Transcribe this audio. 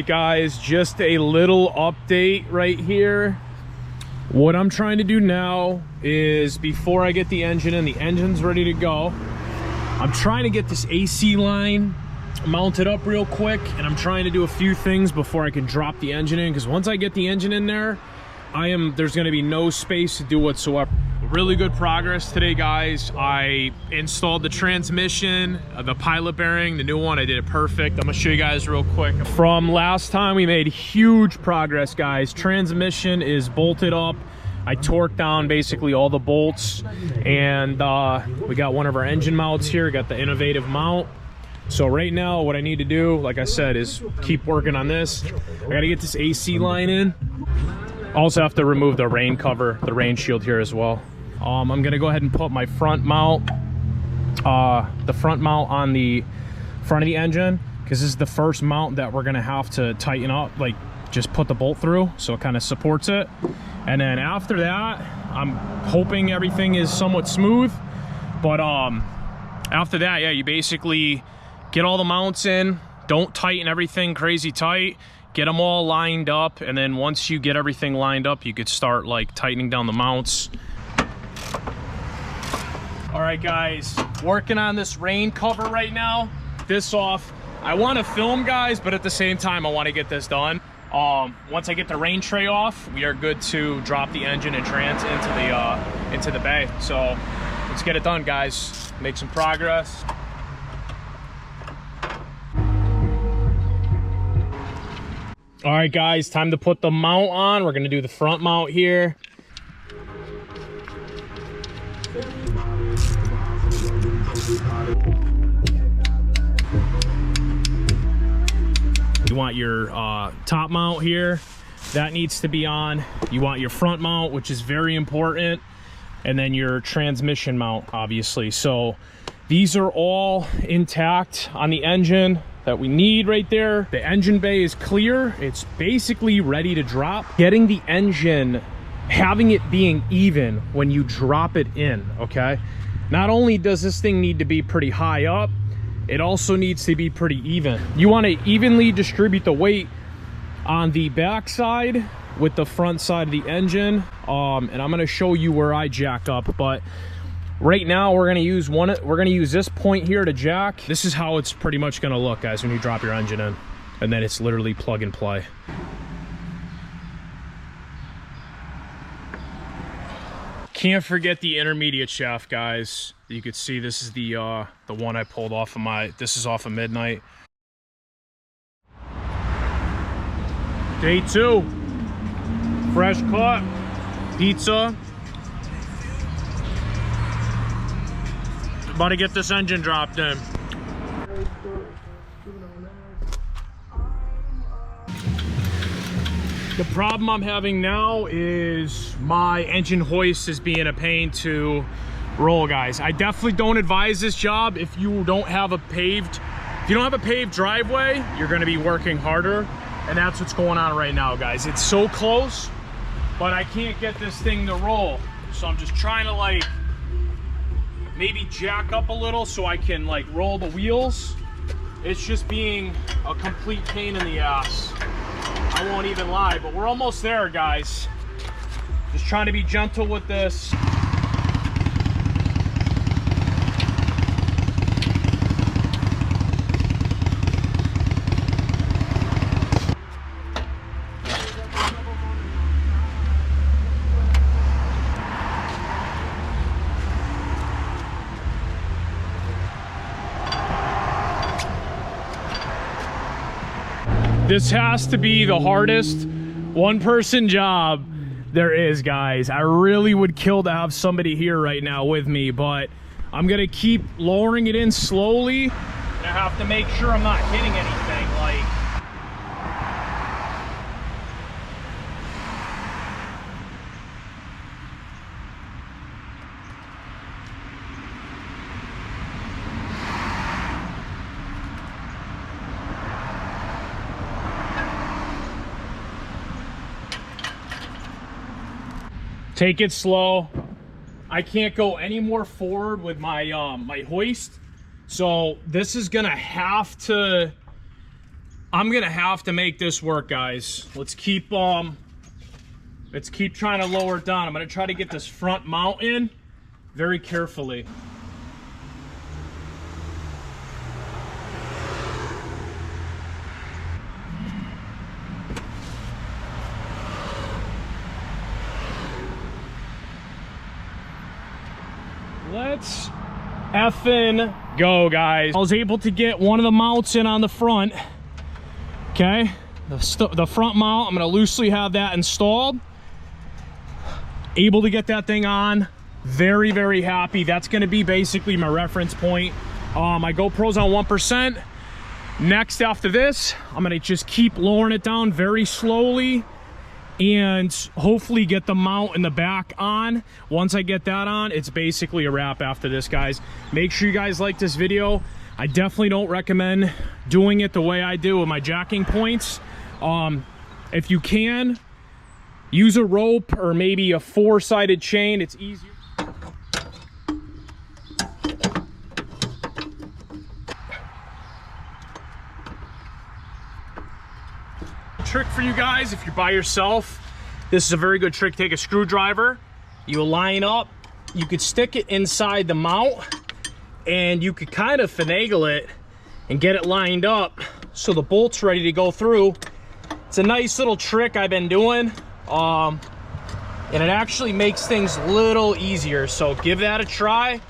right, guys, just a little update right here. What I'm trying to do now is, before I get the engine in, the engine's ready to go, I'm trying to get this AC line mounted up real quick, and I'm trying to do a few things before I can drop the engine in, because once I get the engine in there, there's going to be no space to do whatsoever. Really good progress today, guys. I installed the transmission, the pilot bearing, the new one. I did it perfect. I'm gonna show you guys real quick. From last time, we made huge progress, guys. Transmission is bolted up. I torqued down basically all the bolts, and we got one of our engine mounts here. Got the innovative mount. So right now, what I need to do, like I said, is keep working on this. I gotta get this AC line in. Also have to remove the rain cover, the rain shield here as well. I'm gonna go ahead and put my front mount, the front mount on the front of the engine, because this is the first mount that we're gonna have to tighten up, like just put the bolt through so it kind of supports it. And then after that, I'm hoping everything is somewhat smooth. But after that, yeah, you basically get all the mounts in, don't tighten everything crazy tight, get them all lined up, and then once you get everything lined up, you could start like tightening down the mounts. All right, guys, working on this rain cover right now. This off. I want to film, guys, but at the same time, I want to get this done. Once I get the rain tray off, we are good to drop the engine and trans into the bay. So let's get it done, guys. Make some progress. All right, guys, time to put the mount on. We're gonna do the front mount here. You want your top mount here, that needs to be on. You want your front mount, which is very important, and then your transmission mount, obviously. So these are all intact on the engine that we need right there. The engine bay is clear. It's basically ready to drop. Getting the engine, having it being even when you drop it in, okay? Not only does this thing need to be pretty high up, it also needs to be pretty even. You want to evenly distribute the weight on the back side with the front side of the engine. And I'm going to show you where I jack up, but right now we're going to use this point here to jack. This is how it's pretty much going to look, guys, when you drop your engine in, and then it's literally plug and play. Can't forget the intermediate shaft, guys. You could see this is the one I pulled off of this is off of Midnight. Day 2. Fresh cut. Pizza. About to get this engine dropped in. The problem I'm having now is my engine hoist is being a pain to roll, guys. I definitely don't advise this job if you don't have a paved driveway. You're going to be working harder, and that's what's going on right now, guys. It's so close, but I can't get this thing to roll. So I'm just trying to like maybe jack up a little so I can like roll the wheels. It's just being a complete pain in the ass. I won't even lie, but we're almost there, guys. Just trying to be gentle with this. This has to be the hardest one-person job there is, guys. I really would kill to have somebody here right now with me, but I'm gonna keep lowering it in slowly. And I have to make sure I'm not hitting anything. Like, take it slow. I can't go any more forward with my my hoist, so this is gonna have to I'm gonna have to make this work, guys. Let's keep trying to lower it down. I'm gonna try to get this front mount in very carefully. Let's effing go, guys. I was able to get one of the mounts in on the front. Okay, the front mount, I'm gonna loosely have that installed. Able to get that thing on. Very, very happy. That's gonna be basically my reference point. My GoPro's on 1%. Next, after this, I'm gonna just keep lowering it down very slowly and hopefully get the mount in the back on. Once I get that on, it's basically a wrap after this, guys. Make sure you guys like this video. I definitely don't recommend doing it the way I do with my jacking points. If you can, use a rope or maybe a 4-sided chain. It's easier. Trick for you guys, if you're by yourself, this is a very good trick. Take a screwdriver, you line up, you could stick it inside the mount, and you could kind of finagle it and get it lined up so the bolt's ready to go through. It's a nice little trick I've been doing, and it actually makes things a little easier, so give that a try.